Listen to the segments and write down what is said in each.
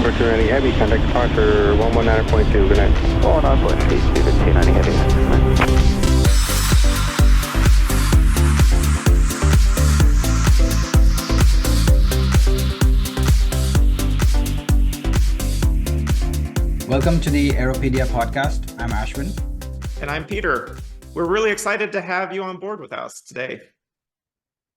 number 290 Heavy, contact departure 119.2, good night. 119.2, 290 Heavy. Good night. Welcome to the Aeropedia Podcast. I'm Ashwin. And I'm Peter. We're really excited to have you on board with us today.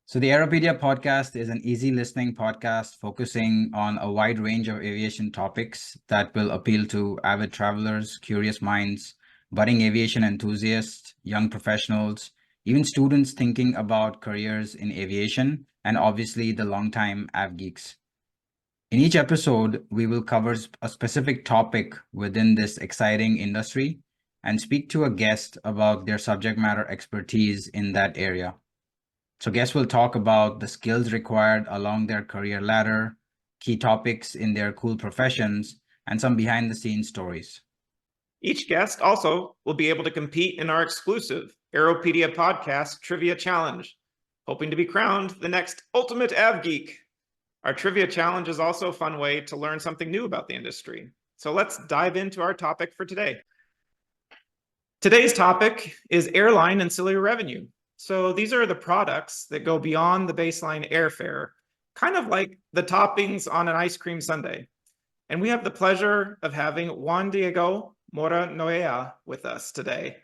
So the Aeropedia Podcast is an easy listening podcast focusing on a wide range of aviation topics that will appeal to avid travelers, curious minds, budding aviation enthusiasts, young professionals, even students thinking about careers in aviation, and obviously the longtime AvGeeks. In each episode, we will cover a specific topic within this exciting industry and speak to a guest about their subject matter expertise in that area. So guests will talk about the skills required along their career ladder, key topics in their cool professions, and some behind-the-scenes stories. Each guest also will be able to compete in our exclusive Aeropedia Podcast Trivia Challenge, hoping to be crowned the next ultimate AvGeek. Our trivia challenge is also a fun way to learn something new about the industry. So let's dive into our topic for today. Today's topic is airline ancillary revenue. So these are the products that go beyond the baseline airfare, kind of like the toppings on an ice cream sundae. And we have the pleasure of having Juan-Diego Mora Nogueira with us today.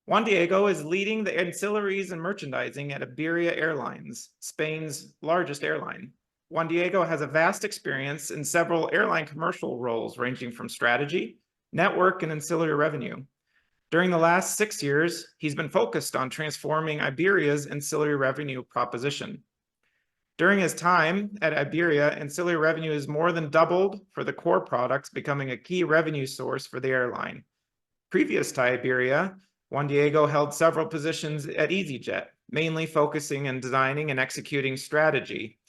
Juan-Diego is leading the ancillaries and merchandising at Iberia Airlines, Spain's largest airline. Juan-Diego has a vast experience in several airline commercial roles ranging from strategy, network, and ancillary revenue. During the last 6 years, he's been focused on transforming Iberia's ancillary revenue proposition. During his time at Iberia, ancillary revenue has more than doubled for the core products, becoming a key revenue source for the airline. Previous to Iberia, Juan-Diego held several positions at EasyJet, mainly focusing on designing and executing strategy.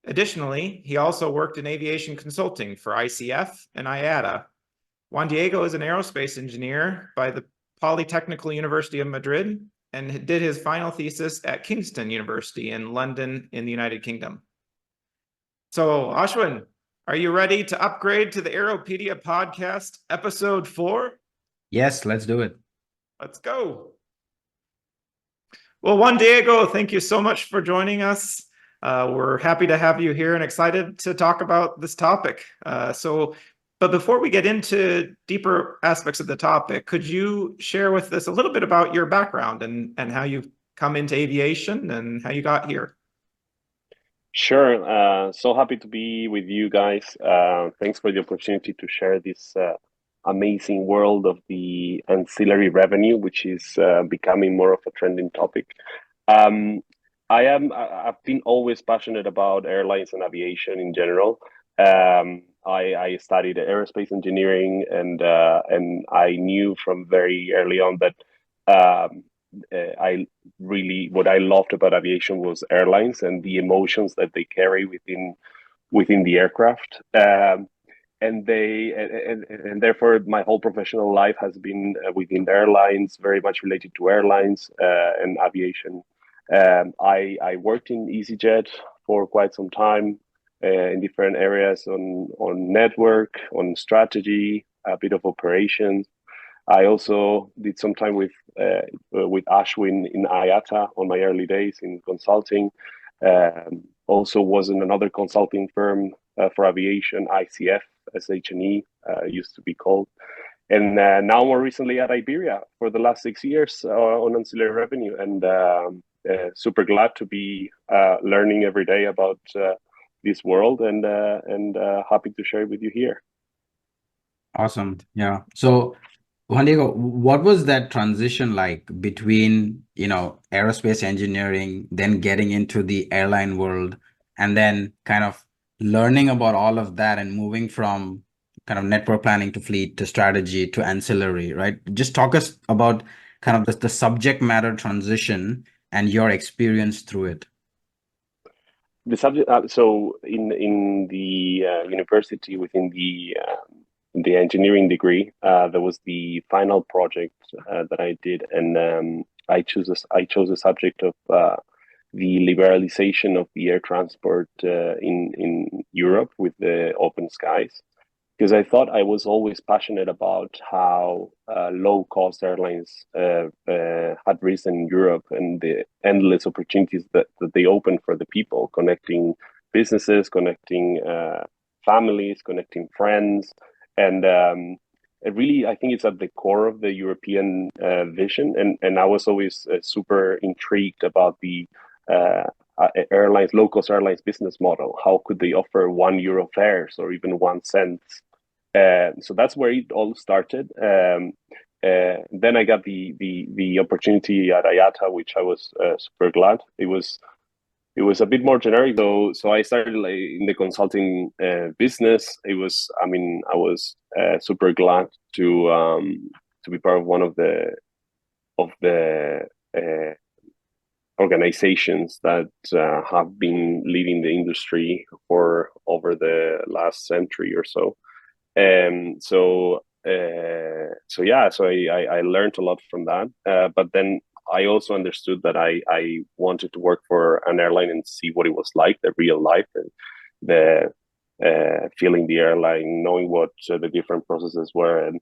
Additionally, he also worked in aviation consulting for ICF and IATA. Juan-Diego is an aerospace engineer by the Polytechnical University of Madrid and did his final thesis at Kingston University in London in the United Kingdom. So, Ashwin, are you ready to upgrade to the Aeropedia Podcast episode 4? Yes, let's do it. Let's go. Well, Juan-Diego, thank you so much for joining us. We're happy to have you here and excited to talk about this topic. But before we get into deeper aspects of the topic, could you share with us a little bit about your background and how you've come into aviation and how you got here? Sure. So happy to be with you guys. Thanks for the opportunity to share this amazing world of the ancillary revenue, which is becoming more of a trending topic. I've been always passionate about airlines and aviation in general. I studied aerospace engineering, and I knew from very early on that what I loved about aviation was airlines and the emotions that they carry within the aircraft. And therefore my whole professional life has been within airlines, very much related to airlines and aviation. I worked in EasyJet for quite some time in different areas on network, on strategy, a bit of operations. I also did some time with Ashwin in IATA on my early days in consulting. Also was in another consulting firm for aviation, ICF, SH&E used to be called. And now more recently at Iberia for the last 6 years on ancillary revenue. And super glad to be learning every day about this world and happy to share it with you here. Awesome. Yeah. So Juan-Diego, what was that transition like between, aerospace engineering, then getting into the airline world, and then kind of learning about all of that and moving from kind of network planning to fleet to strategy to ancillary, right? Just talk us about kind of the subject matter transition and your experience through it. The subject. So in the university within the engineering degree, there was the final project that I did, and I chose a subject of the liberalization of the air transport in Europe with the open skies, because I thought I was always passionate about how low-cost airlines had risen in Europe and the endless opportunities that they open for the people, connecting businesses, connecting families, connecting friends. And it really, I think it's at the core of the European vision. And I was always super intrigued about the low-cost airlines business model. How could they offer €1 fares or even 1 cent? So that's where it all started. Then I got the opportunity at IATA, which I was super glad. It was a bit more generic, though. So I started in the consulting business. I was super glad to be part of one of the organizations that have been leading the industry for over the last century or so. So I learned a lot from that. But then I also understood that I wanted to work for an airline and see what it was like, the real life, and the feeling the airline, knowing what the different processes were, and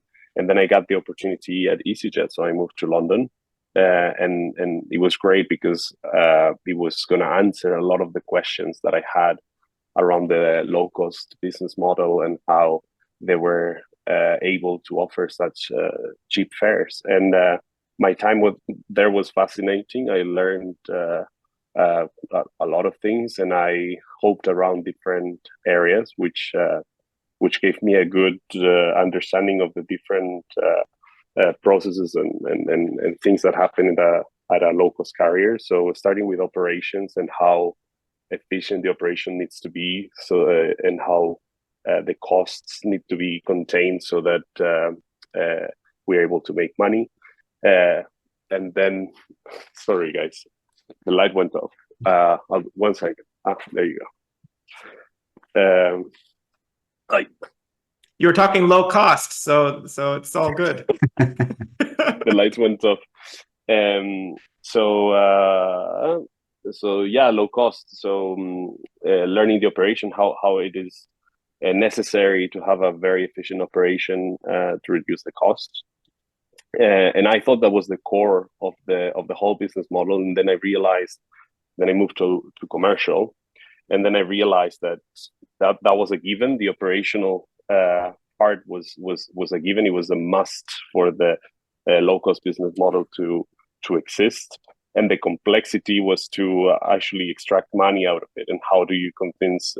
then I got the opportunity at EasyJet. So I moved to London. And it was great because it was going to answer a lot of the questions that I had around the low-cost business model and how they were able to offer such cheap fares. And my time there was fascinating. I learned a lot of things, and I hoped around different areas, which gave me a good understanding of the different processes and things that happen at a low-cost carrier. So starting with operations and how efficient the operation needs to be, and how the costs need to be contained so that we're able to make money. And then, sorry guys, the light went off. 1 second. There you go. You were talking low cost, so it's all good. The lights went off. So yeah, low cost. So learning the operation, how it is necessary to have a very efficient operation to reduce the costs. And I thought that was the core of the whole business model. And then I realized, then I moved to commercial, and then I realized that was a given. The operational part was a given. It was a must for the low-cost business model to exist. And the complexity was to actually extract money out of it. And how do you convince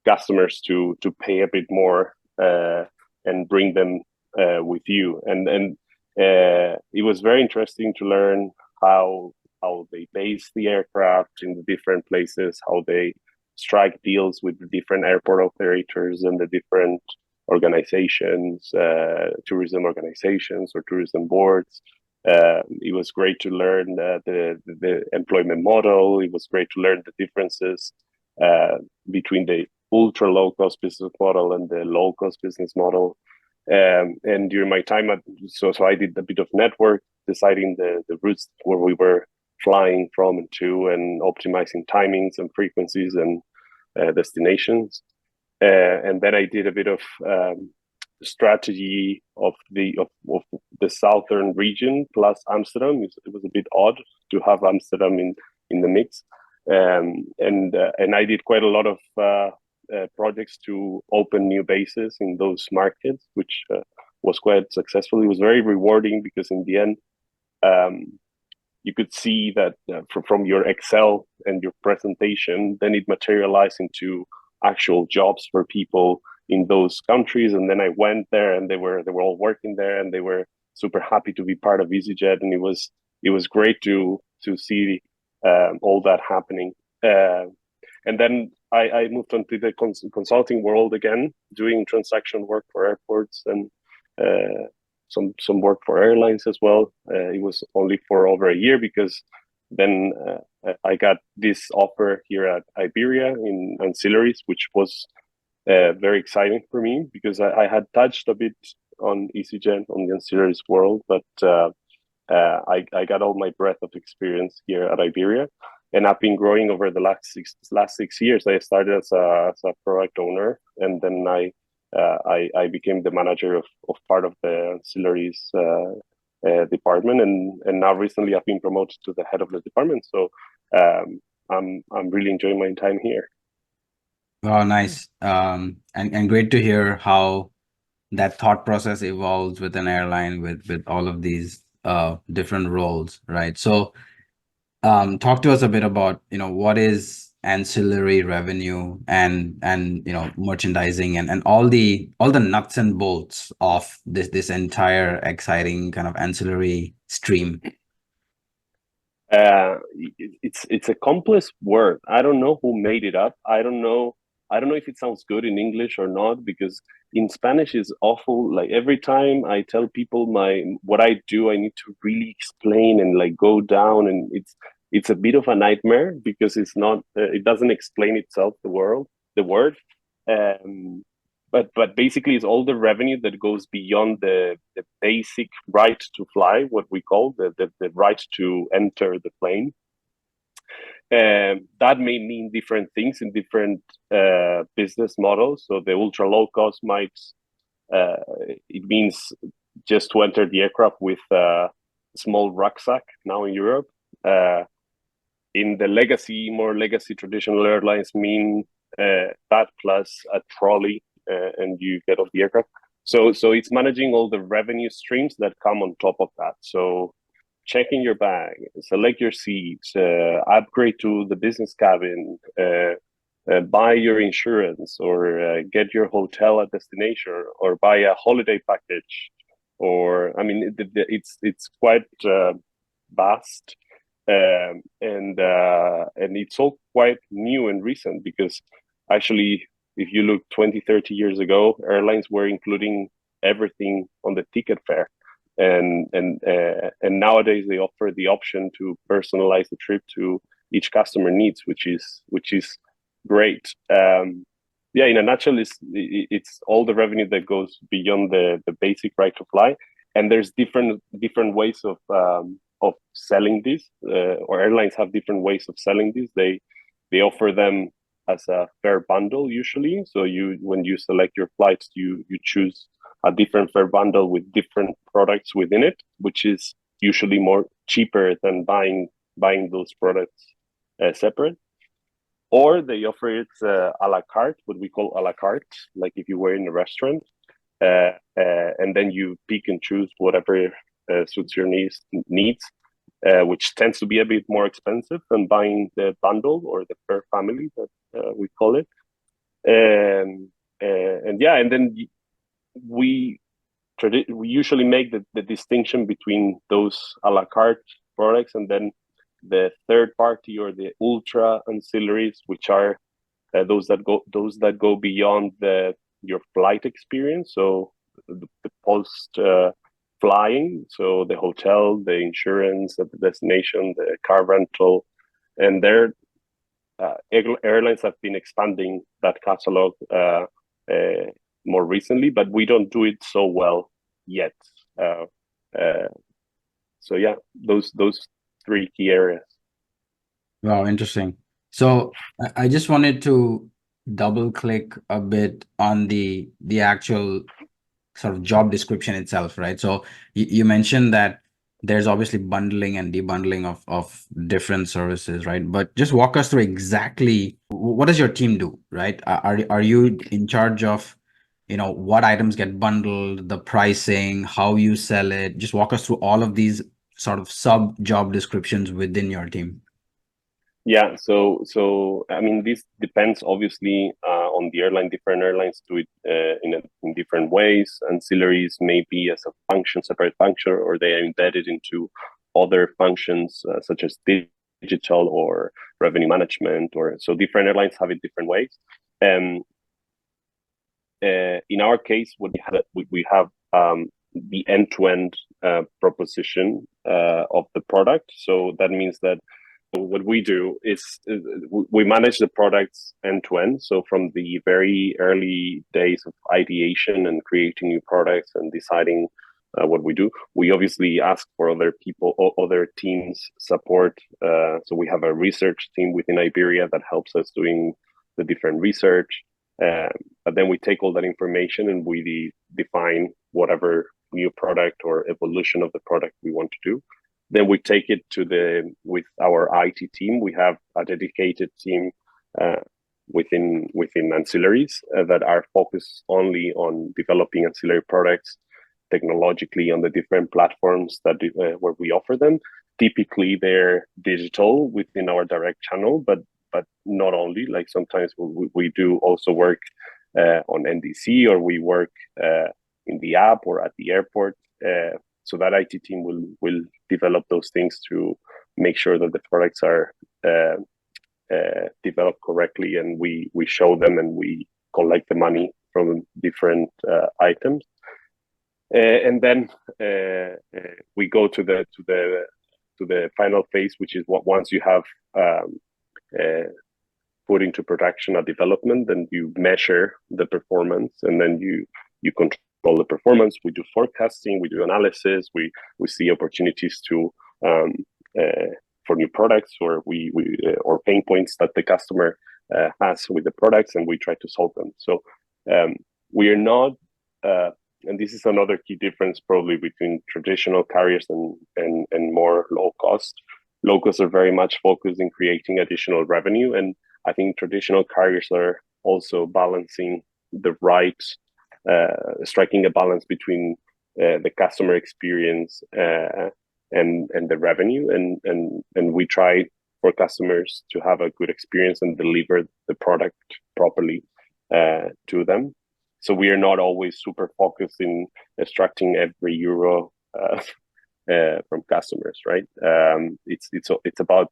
customers to pay a bit more and bring them with you? And it was very interesting to learn how they base the aircraft in the different places, how they strike deals with the different airport operators and the different organizations, tourism organizations or tourism boards. It was great to learn the employment model. It was great to learn the differences between the ultra low-cost business model and the low-cost business model. And during my time so I did a bit of network, deciding the routes where we were flying from and to, and optimizing timings and frequencies and destinations. And then I did a bit of strategy of the southern region plus Amsterdam. It was a bit odd to have Amsterdam in the mix. And I did quite a lot of projects to open new bases in those markets, which was quite successful. It was very rewarding because in the end, you could see that from your Excel and your presentation, then it materialized into actual jobs for people in those countries. And then I went there, and they were all working there, and they were super happy to be part of EasyJet. And it was great to see all that happening. And then I moved on to the consulting world again, doing transaction work for airports and some work for airlines as well. It was only for over a year because then I got this offer here at Iberia in ancillaries, which was very exciting for me because I had touched a bit on EasyJet, on the ancillaries world, but I got all my breadth of experience here at Iberia, and I've been growing over the last 6 years. I started as a product owner, and then I became the manager of part of the ancillaries department, and now recently I've been promoted to the head of the department. So I'm really enjoying my time here. Oh, nice. And great to hear how that thought process evolves with an airline with all of these different roles, right? So talk to us a bit about, what is ancillary revenue and merchandising and all the nuts and bolts of this entire exciting kind of ancillary stream. It's a complex word. I don't know who made it up. I don't know if it sounds good in English or not, because in Spanish is awful. Like every time I tell people what I do, I need to really explain and like go down, and it's a bit of a nightmare because it's not it doesn't explain itself, the word. But basically it's all the revenue that goes beyond the basic right to fly, what we call the right to enter the plane. That may mean different things in different business models. So the ultra low cost might it means just to enter the aircraft with a small rucksack now in Europe. In the more legacy traditional airlines mean that plus a trolley, and you get off the aircraft. So it's managing all the revenue streams that come on top of that. So checking your bag, select your seats, upgrade to the business cabin, buy your insurance, or get your hotel at destination, or buy a holiday package, or I mean, it's quite vast, and it's all quite new and recent, because actually, if you look 20, 30 years ago, airlines were including everything on the ticket fare. And nowadays they offer the option to personalize the trip to each customer needs, which is great. Yeah, in a nutshell, it's all the revenue that goes beyond the basic right to fly, and there's different ways of selling this, or airlines have different ways of selling this. They offer them as a fare bundle usually. So when you select your flights, you choose a different fare bundle with different products within it, which is usually more cheaper than buying those products separate. Or they offer it a la carte, what we call a la carte, like if you were in a restaurant, and then you pick and choose whatever suits your needs, which tends to be a bit more expensive than buying the bundle or the fare family that we call it. And then we usually make the distinction between those a la carte products and then the third party or the ultra ancillaries, which are those that go beyond your flight experience. So the post flying, so the hotel, the insurance at the destination, the car rental, and airlines have been expanding that catalog more recently, but we don't do it so well yet. So yeah, those three key areas. Wow, interesting. So I just wanted to double click a bit on the actual sort of job description itself, right? So you mentioned that there's obviously bundling and debundling of different services, right? But just walk us through exactly what does your team do, right? Are you in charge of, what items get bundled, the pricing, how you sell it? Just walk us through all of these sort of sub job descriptions within your team. Yeah, so I mean, this depends obviously on the airline. Different airlines do it in different ways. Ancillaries may be as a separate function, or they are embedded into other functions such as digital or revenue management, or so different airlines have it different ways. In our case, we have the end-to-end proposition of the product. So that means that what we do is we manage the products end to end. So from the very early days of ideation and creating new products and deciding what we do. We obviously ask for other people or other teams support. So we have a research team within Iberia that helps us doing the different research. But then we take all that information and we define whatever new product or evolution of the product we want to do. Then we take it with our IT team. We have a dedicated team within ancillaries that are focused only on developing ancillary products technologically on the different platforms that where we offer them. Typically, they're digital within our direct channel, but not only. Like sometimes we do also work on NDC, or we work in the app or at the airport. So that IT team will develop those things to make sure that the products are developed correctly, and we show them and we collect the money from different items. And then we go to the final phase, which is once you have put into production a development, then you measure the performance, and then you control the performance. We do forecasting, we do analysis, we see opportunities to for new products, or or pain points that the customer has with the products, and we try to solve them. So we are not, and this is another key difference probably between traditional carriers and more low cost. Low cost are very much focused in creating additional revenue, and I think traditional carriers are also balancing the right, striking a balance between the customer experience and the revenue, and we try for customers to have a good experience and deliver the product properly to them. So we are not always super focused in extracting every euro from customers, right? It's about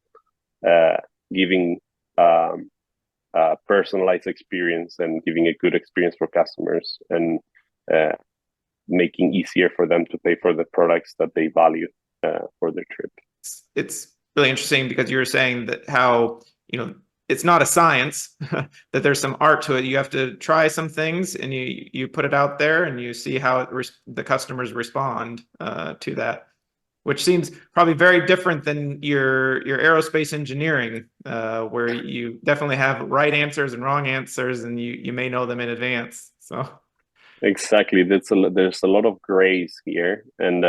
giving a personalized experience and giving a good experience for customers, and making easier for them to pay for the products that they value for their trip. It's really interesting because you were saying that how, it's not a science, that there's some art to it. You have to try some things and you put it out there and you see how the customers respond to that, which seems probably very different than your aerospace engineering, where you definitely have right answers and wrong answers, and you may know them in advance. So exactly, there's a lot of grays here, and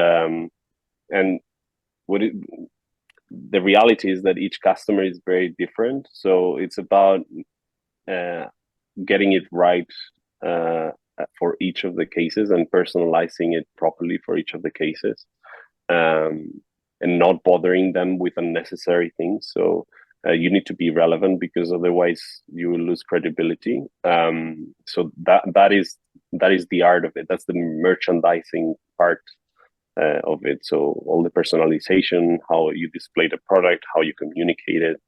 the reality is that each customer is very different. So it's about getting it right for each of the cases and personalizing it properly for each of the cases, and not bothering them with unnecessary things. So you need to be relevant, because otherwise you will lose credibility. So that is the art of it. That's the merchandising part of it. So all the personalization, how you display the product, how you communicate it,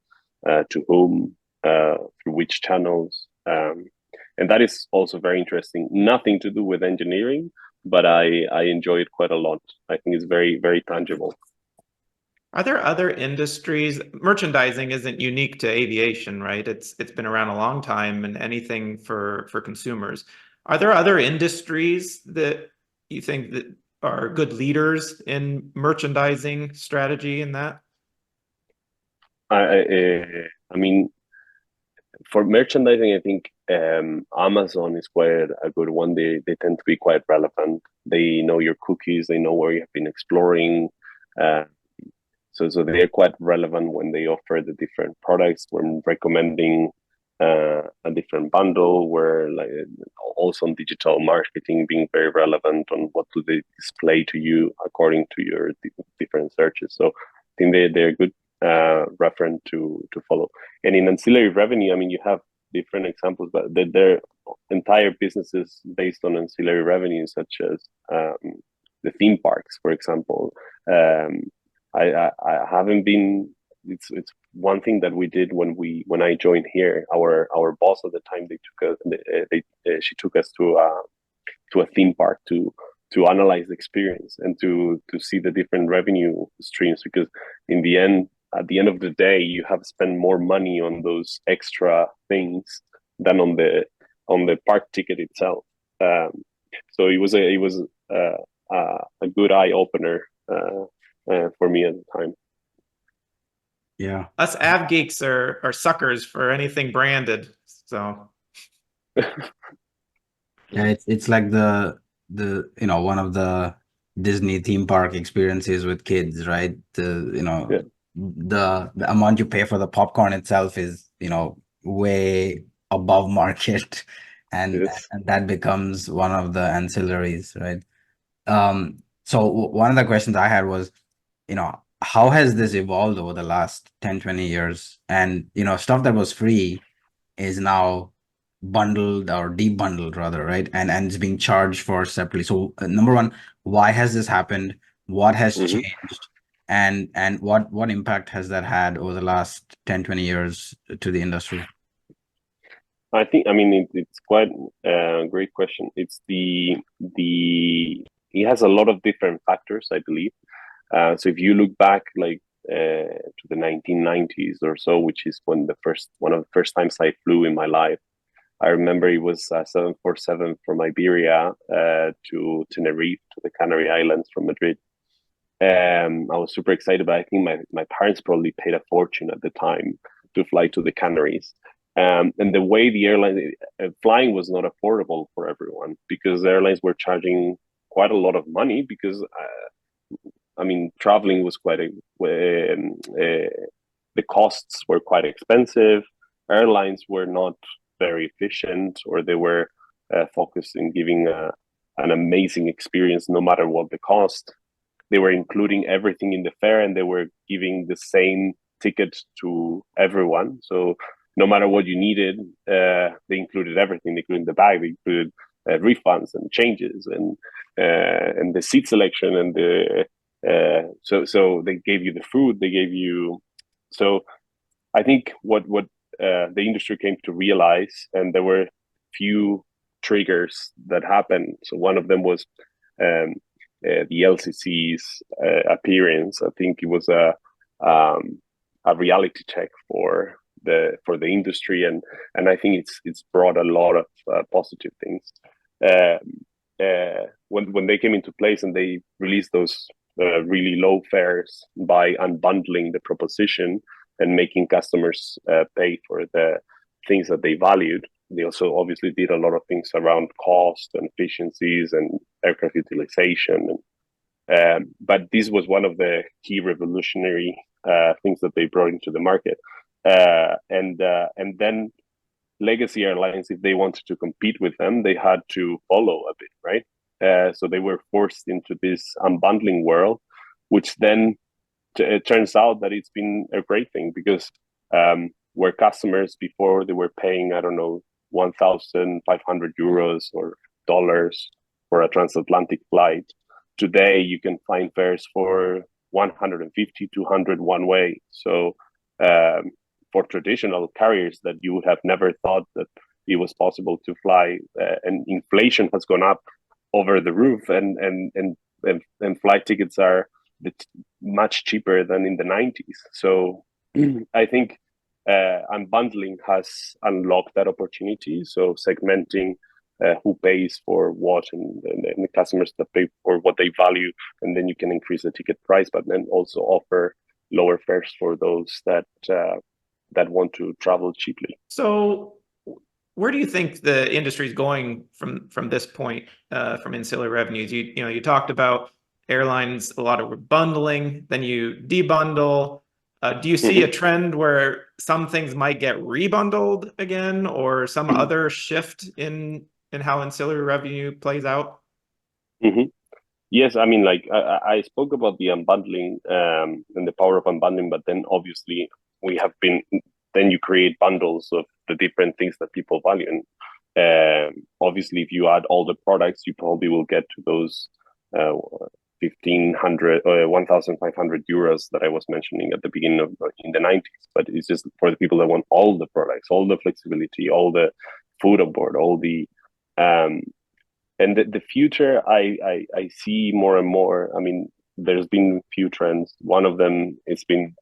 to whom, through which channels, and that is also very interesting. Nothing to do with engineering, but I enjoy it quite a lot. I think it's very, very tangible. Are there other industries? Merchandising isn't unique to aviation, right? It's been around a long time, and anything for consumers. Are there other industries that you think that are good leaders in merchandising strategy in that? I mean, for merchandising, I think Amazon is quite a good one. They tend to be quite relevant. They know your cookies. They know where you have been exploring. So they are quite relevant when they offer the different products, when recommending a different bundle, where like also on digital marketing being very relevant on what do they display to you according to your different searches. So I think they're a good reference to follow. And in ancillary revenue, I mean, you have different examples, but they're entire businesses based on ancillary revenue, such as the theme parks, for example. I haven't been. It's one thing that we did when I joined here. Our boss at the time, she took us to a theme park to analyze the experience and to see the different revenue streams, because at the end of the day, you have spent more money on those extra things than on the park ticket itself. So it was a good eye opener for me at the time. Yeah. Us AvGeeks are suckers for anything branded. So Yeah, it's like the one of the Disney theme park experiences with kids, right? Yeah. The amount you pay for the popcorn itself is, way above market, and Yes. and that becomes one of the ancillaries, right? So one of the questions I had was, how has this evolved over the last 10, 20 years? And, stuff that was free is now bundled or debundled rather, right? And it's being charged for separately. So number one, why has this happened? What has Mhm. changed? And what impact has that had over the last 10, 20 years to the industry? I mean, it's quite a great question. It's it has a lot of different factors, I believe. So if you look back like to the 1990s or so, which is when one of the first times I flew in my life, I remember it was 747 from Iberia to Tenerife, to the Canary Islands from Madrid. I was super excited, but I think my parents probably paid a fortune at the time to fly to the Canaries. And the way the airline flying was not affordable for everyone because the airlines were charging quite a lot of money because I mean, traveling was the costs were quite expensive. Airlines were not very efficient, or they were focused in giving an amazing experience no matter what the cost. They were including everything in the fare, and they were giving the same ticket to everyone. So no matter what you needed, they included everything. They included the bag, they included refunds and changes, and the seat selection, and so they gave you the food. They gave you. So I think what the industry came to realize, and there were few triggers that happened. So one of them was the LCC's appearance. I think it was a reality check for the industry, and I think it's brought a lot of positive things. When they came into place and they released those really low fares by unbundling the proposition and making customers pay for the things that they valued. They also obviously did a lot of things around cost and efficiencies and aircraft utilization. But this was one of the key revolutionary things that they brought into the market. And then legacy airlines, if they wanted to compete with them, they had to follow a bit, right? So they were forced into this unbundling world, which then it turns out that it's been a great thing because where customers before they were paying, I don't know, 1,500 euros or dollars for a transatlantic flight, today you can find fares for 150, 200 one way. So for traditional carriers that you would have never thought that it was possible to fly, and inflation has gone up over the roof, and flight tickets are much cheaper than in the 90s. So I think unbundling has unlocked that opportunity. So segmenting who pays for what, and the customers that pay for what they value, and then you can increase the ticket price, but then also offer lower fares for those that want to travel cheaply. So where do you think the industry is going from this point, from ancillary revenues? You talked about airlines, a lot of bundling, then you debundle. Do you see a trend where some things might get rebundled again, or some other shift in how ancillary revenue plays out? Yes, I mean, like I spoke about the unbundling and the power of unbundling, but then obviously then you create bundles of the different things that people value. And obviously, if you add all the products, you probably will get to those 1,500 or 1,500 euros that I was mentioning at the beginning of in the 90s. But it's just for the people that want all the products, all the flexibility, all the food on board, all the and the future, I see more and more. I mean, there's been few trends. One of them has been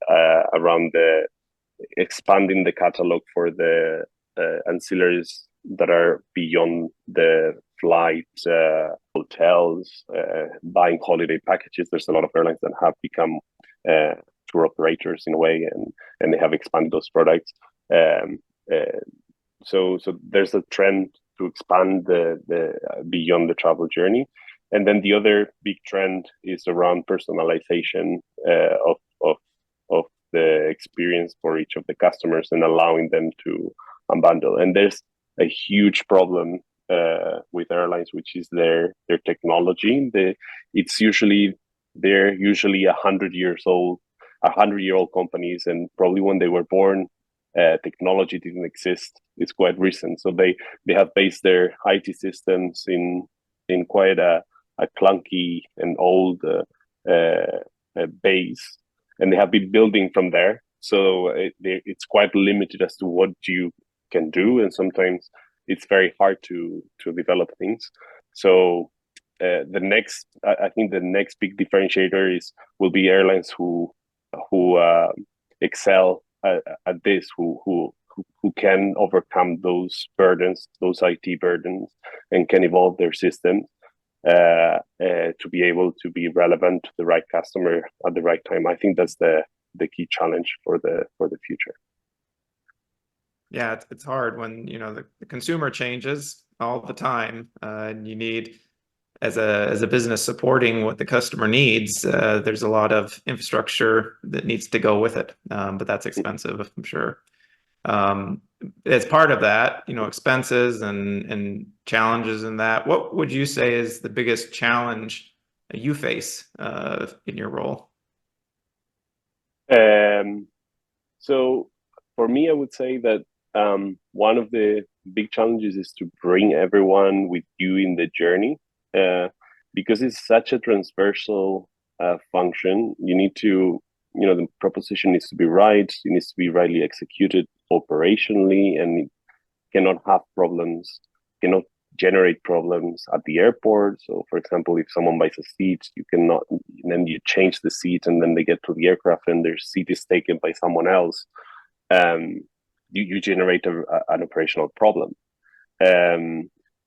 around the expanding the catalog for the ancillaries that are beyond the flight, hotels, buying holiday packages. There's a lot of airlines that have become tour operators in a way, and they have expanded those products. So there's a trend to expand the beyond the travel journey. And then the other big trend is around personalization of the experience for each of the customers and allowing them to unbundle. And there's a huge problem with airlines, which is their technology. They're usually 100-year-old companies, and probably when they were born, technology didn't exist. It's quite recent, so they have based their IT systems in quite a clunky and old base, and they have been building from there. So it's quite limited as to what you can do, and sometimes it's very hard to develop things. So I think the next big differentiator will be airlines who excel at this, who can overcome those burdens, those IT burdens, and can evolve their systems to be able to be relevant to the right customer at the right time. I think that's the key challenge for the future. Yeah, it's hard when the consumer changes all the time, and you need, as a business supporting what the customer needs, there's a lot of infrastructure that needs to go with it, but that's expensive, I'm sure. As part of that, expenses and challenges in that, what would you say is the biggest challenge you face in your role? So for me, I would say that one of the big challenges is to bring everyone with you in the journey, because it's such a transversal function. You need to, the proposition needs to be right. It needs to be rightly executed operationally, and it cannot have problems, cannot generate problems at the airport. So, for example, if someone buys a seat, you cannot, and then you change the seat, and then they get to the aircraft and their seat is taken by someone else. You generate an operational problem.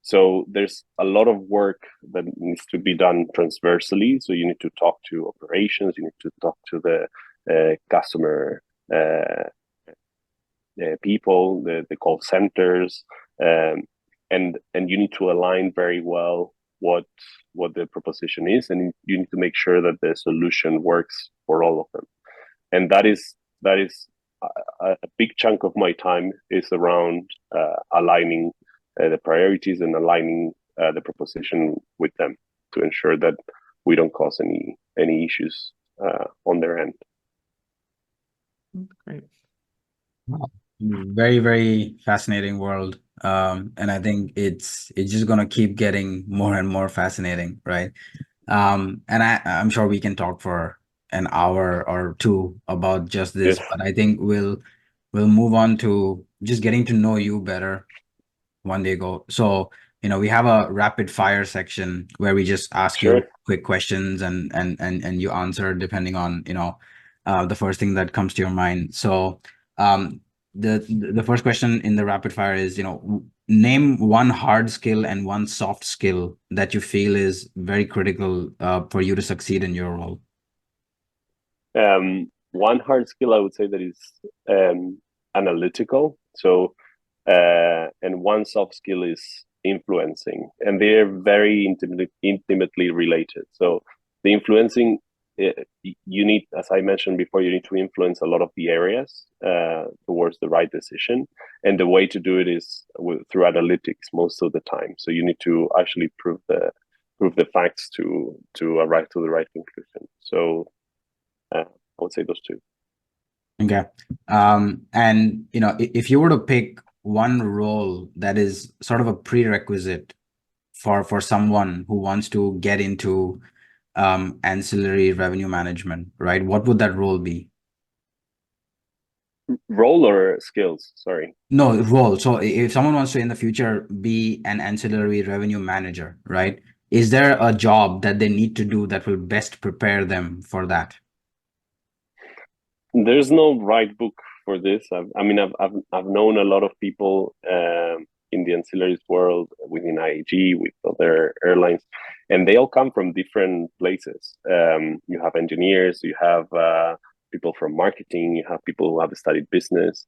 So there's a lot of work that needs to be done transversally. So you need to talk to operations, you need to talk to the customer people, the call centers, and you need to align very well what the proposition is, and you need to make sure that the solution works for all of them. And that is a big chunk of my time is around aligning the priorities and aligning the proposition with them to ensure that we don't cause any issues on their end. Great. Very, very fascinating world. And I think it's just gonna keep getting more and more fascinating, right? And I'm sure we can talk for an hour or two about just this, Yes. but I think we'll move on to just getting to know you better, Juan-Diego. So, we have a rapid fire section where we just ask you quick questions and you answer depending on, the first thing that comes to your mind. So, the first question in the rapid fire is, name one hard skill and one soft skill that you feel is very critical for you to succeed in your role. One hard skill I would say that is analytical. So, and one soft skill is influencing, and they're very intimately related. So the influencing, you need, as I mentioned before, you need to influence a lot of the areas towards the right decision, and the way to do it is through analytics most of the time. So you need to actually prove the facts to arrive to the right conclusion. So I would say those two. Okay. And if you were to pick one role that is sort of a prerequisite for someone who wants to get into ancillary revenue management, right? What would that role be? Role or skills? Sorry. No, role. So if someone wants to in the future be an ancillary revenue manager, right? Is there a job that they need to do that will best prepare them for that? There's no right book for this. I've known a lot of people in the ancillaries world within IAG, with other airlines, and they all come from different places. You have engineers, you have people from marketing, you have people who have studied business.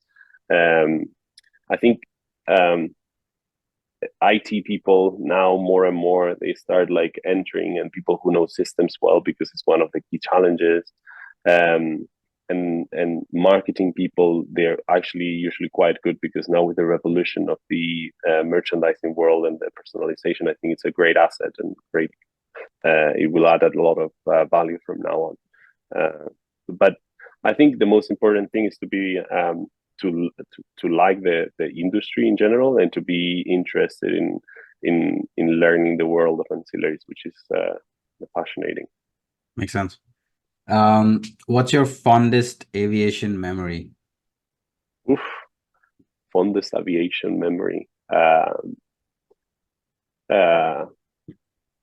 I think IT people now more and more, they start like entering, and people who know systems well, because it's one of the key challenges. And marketing people, they're actually usually quite good, because now with the revolution of the merchandising world and the personalization, I think it's a great asset and great. It will add a lot of value from now on. But I think the most important thing is to be to like the industry in general, and to be interested in learning the world of ancillaries, which is fascinating. Makes sense. What's your fondest aviation memory? Oof, fondest aviation memory.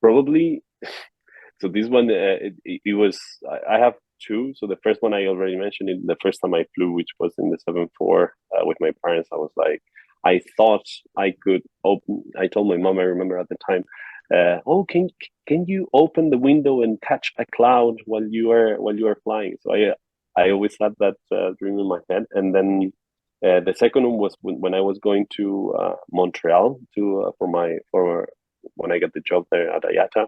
Probably. So this one, it was. I have two. So the first one I already mentioned. The first time I flew, which was in the 747 with my parents, I was like, I thought I could open. I told my mom, I remember at the time, oh, can you open the window and catch a cloud while you are flying? So I always had that dream in my head. And then the second one was when I was going to Montreal for when I got the job there at IATA,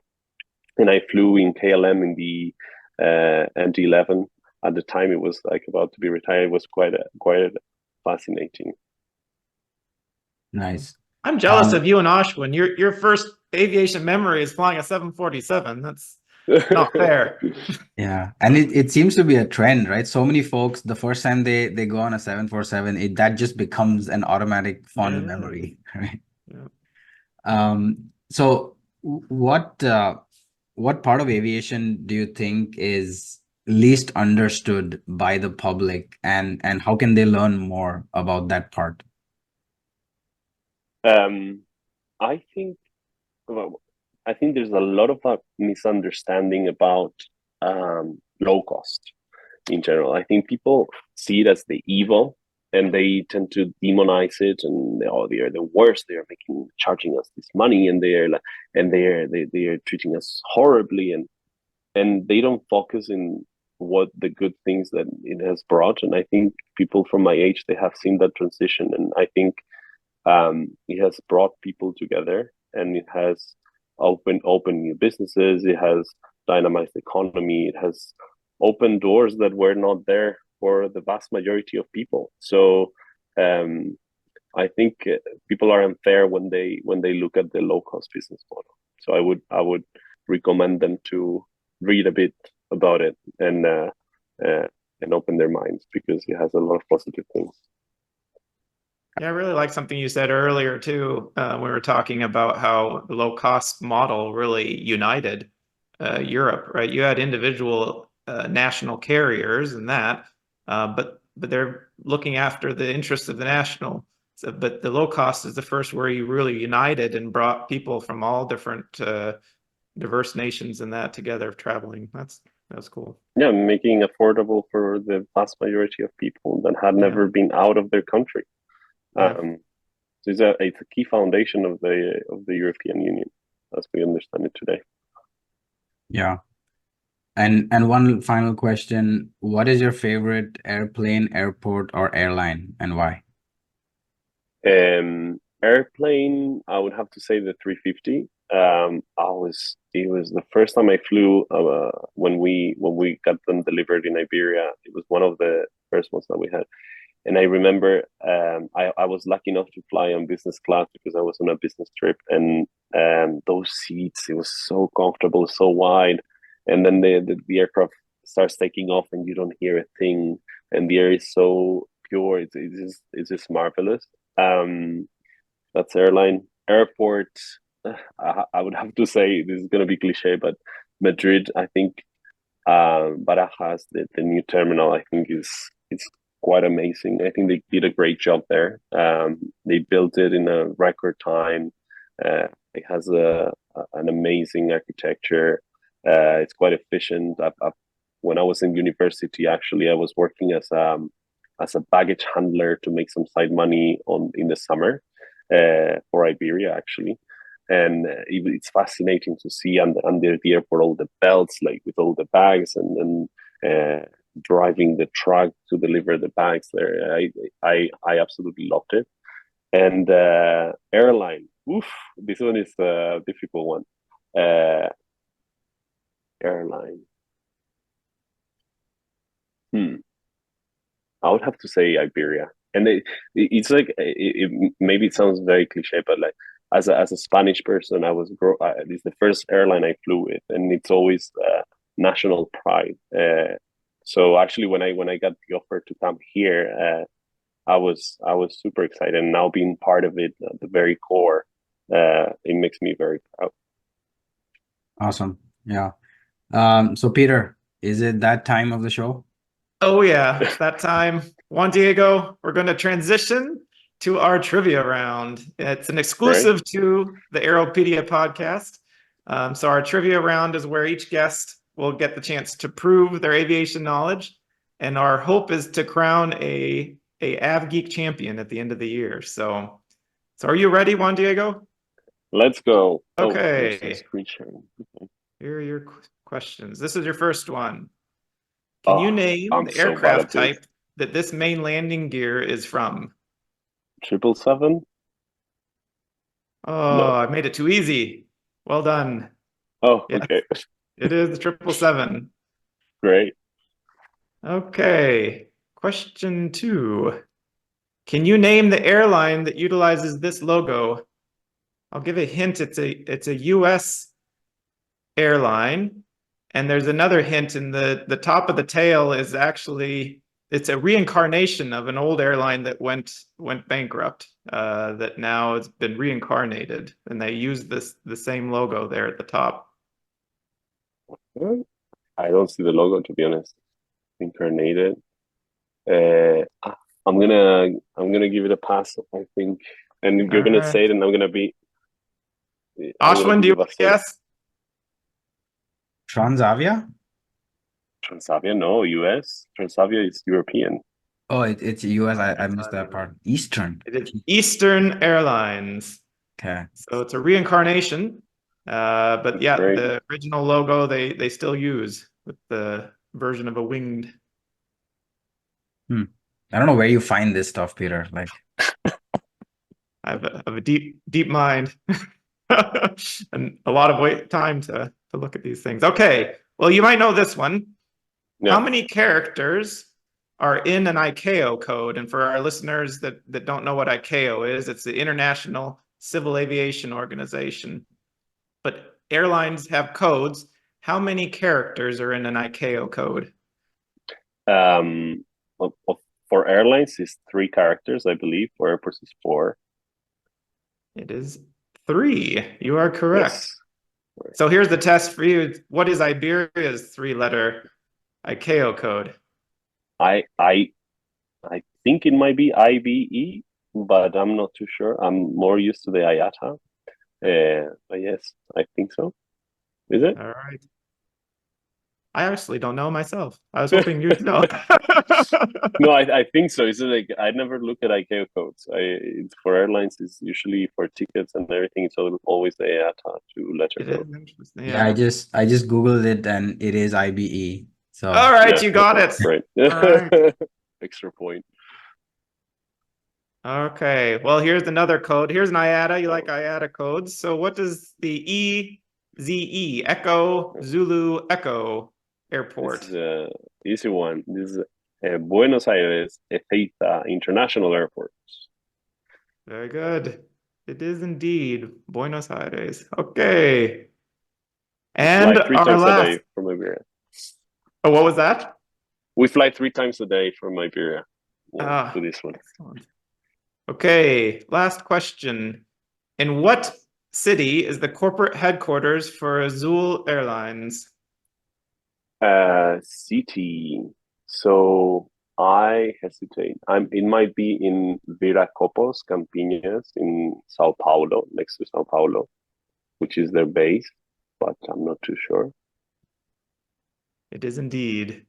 and I flew in KLM in the MD-11. At the time, it was like about to be retired. It was quite fascinating. Nice. I'm jealous of you and Ashwin. Your first aviation memory is flying a 747. That's not fair. Yeah, and it seems to be a trend, right? So many folks, the first time they go on a 747, that just becomes an automatic fond memory, right? Yeah. So what part of aviation do you think is least understood by the public, and how can they learn more about that part? I think there's a lot of misunderstanding about low cost in general. I think people see it as the evil, and they tend to demonize it, and they are the worst. They are charging us this money, and they are treating us horribly, and they don't focus in what the good things that it has brought. And I think people from my age, they have seen that transition, and I think it has brought people together, and it has opened new businesses. It has dynamized the economy. It has opened doors that were not there for the vast majority of people. So I think people are unfair when they look at the low cost business model. So I would recommend them to read a bit about it and open their minds, because it has a lot of positive things. Yeah, I really like something you said earlier too. We were talking about how the low cost model really united Europe, right? You had individual national carriers and that, but they're looking after the interests of the national. So, but the low cost is the first where you really united and brought people from all different diverse nations and that together traveling. That's cool. Yeah, making affordable for the vast majority of people that had never been out of their country. So it's a key foundation of the European Union as we understand it today. Yeah. And one final question: what is your favorite airplane, airport, or airline, and why? Airplane, I would have to say the 350. It was the first time I flew when we got them delivered in Iberia. It was one of the first ones that we had. And I remember I was lucky enough to fly on business class, because I was on a business trip, and those seats, it was so comfortable, so wide. And then the aircraft starts taking off, and you don't hear a thing, and the air is so pure. It's just marvelous. That's airline. Airport, I would have to say, this is going to be cliche, but Madrid, I think, Barajas, the new terminal, I think it's quite amazing. I think they did a great job there. They built it in a record time. It has an amazing architecture. It's quite efficient. When I was in university, actually, I was working as a baggage handler to make some side money in the summer for Iberia, actually. and it's fascinating to see under the airport all the belts, like with all the bags, and driving the truck to deliver the bags there. I absolutely loved it. And airline, oof, this one is a difficult one. Airline. I would have to say Iberia, and it's like maybe it sounds very cliche, but like as a Spanish person, it's the first airline I flew with, and it's always national pride. So actually, when I got the offer to come here, I was super excited, and now being part of it at the very core, it makes me very proud. Awesome. Yeah. So Peter, is it that time of the show? Oh yeah, it's that time. Juan-Diego, we're going to transition to our trivia round. It's an exclusive to the Aeropedia podcast. So our trivia round is where each guest will get the chance to prove their aviation knowledge, and our hope is to crown a AvGeek champion at the end of the year. So are you ready, Juan-Diego? Let's go. Okay. Okay. Here are your questions. This is your first one. Can you name I'm the so aircraft bad at type that this main landing gear is from? 777? Oh, No. I made it too easy. Well done. Oh, Yes, okay. it is the 777. Great. Okay. Question 2. Can you name the airline that utilizes this logo? I'll give a hint. It's a US airline. And there's another hint in the top of the tail is actually, it's a reincarnation of an old airline that went bankrupt, that now has been reincarnated, and they use the same logo there at the top. I don't see the logo, to be honest. Incarnated. I'm gonna give it a pass, I think. And you're gonna say it, and I'm gonna be. Ashwin, do you want to guess? Transavia? Transavia? No, US. Transavia is European. Oh, it's US. I missed that part. Eastern. It is Eastern Airlines. Okay. So it's a reincarnation. But yeah, Great. the original logo they still use with the version of a winged. I don't know where you find this stuff, Peter. Like, I have a deep mind and a lot of time to look at these things. Okay, well, you might know this one. Yeah. How many characters are in an ICAO code? And for our listeners that don't know what ICAO is, it's the International Civil Aviation Organization. But airlines have codes. How many characters are in an ICAO code? For airlines, it's 3 characters, I believe. For airports, it's 4. It is 3. You are correct. Yes. So here's the test for you. What is Iberia's 3-letter ICAO code? I think it might be IBE, but I'm not too sure. I'm more used to the IATA. But yes, I think so. Is it? All right. I actually don't know myself. I was hoping you'd know. No, I think so. It's like I never look at ICAO codes. It's for airlines. It's usually for tickets and everything. It's always the IATA 2-letter It code. is interesting. yeah, I just Googled it and it is IBE. So All right, Yeah, you got it. Right. All right. Extra point. Okay. Well, here's another code. Here's an IATA. You like IATA codes. So what does the EZE, Echo Zulu Echo Airport? This is an easy one. This is Buenos Aires Ezeiza International Airport. Very good. It is indeed Buenos Aires. Okay. And Fly 3 our times a last. day from Iberia. Oh, what was that? We fly 3 times a day from Iberia to this one. Excellent. Okay, last question. In what city is the corporate headquarters for Azul Airlines? City. So I hesitate. It might be in Viracopos, Campinas, in Sao Paulo, next to Sao Paulo, which is their base, but I'm not too sure. It is indeed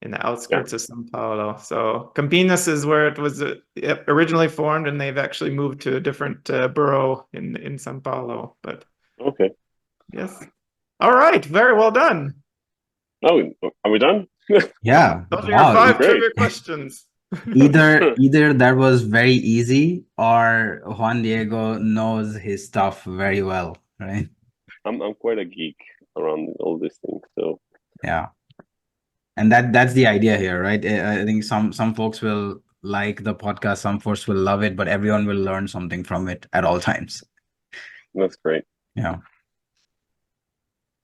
in the outskirts of Sao Paulo. So Campinas is where it was originally formed, and they've actually moved to a different borough in Sao Paulo. But Okay. yes. All right. Very well done. Oh, are we done? Yeah. Those are Wow. your 5 great. trivia questions. Either that was very easy, or Juan-Diego knows his stuff very well, right? I'm quite a geek around all these things, so Yeah. And that's the idea here, right? I think some folks will like the podcast, some folks will love it, but everyone will learn something from it at all times. that's great. Yeah.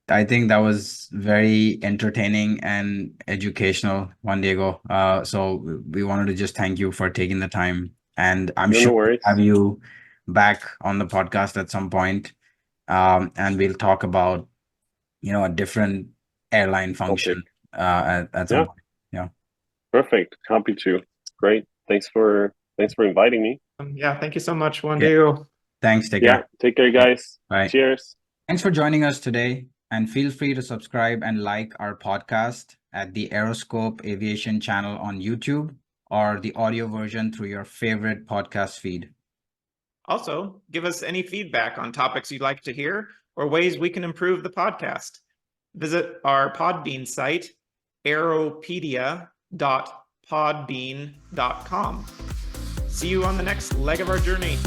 I think that was very entertaining and educational, Juan-Diego. So we wanted to just thank you for taking the time, and I'm No sure we'll worries. have you back on the podcast at some point. And we'll talk about, a different airline function at some point. Yeah. Perfect. Happy to. Great. Thanks for inviting me. Yeah. Thank you so much, Juan-Diego. Thanks. Take Yeah. care. Take care, guys. Bye. Cheers. Thanks for joining us today, and feel free to subscribe and like our podcast at the Aeroscope Aviation channel on YouTube, or the audio version through your favorite podcast feed. Also, give us any feedback on topics you'd like to hear or ways we can improve the podcast. Visit our Podbean site, aeropedia.podbean.com. See you on the next leg of our journey.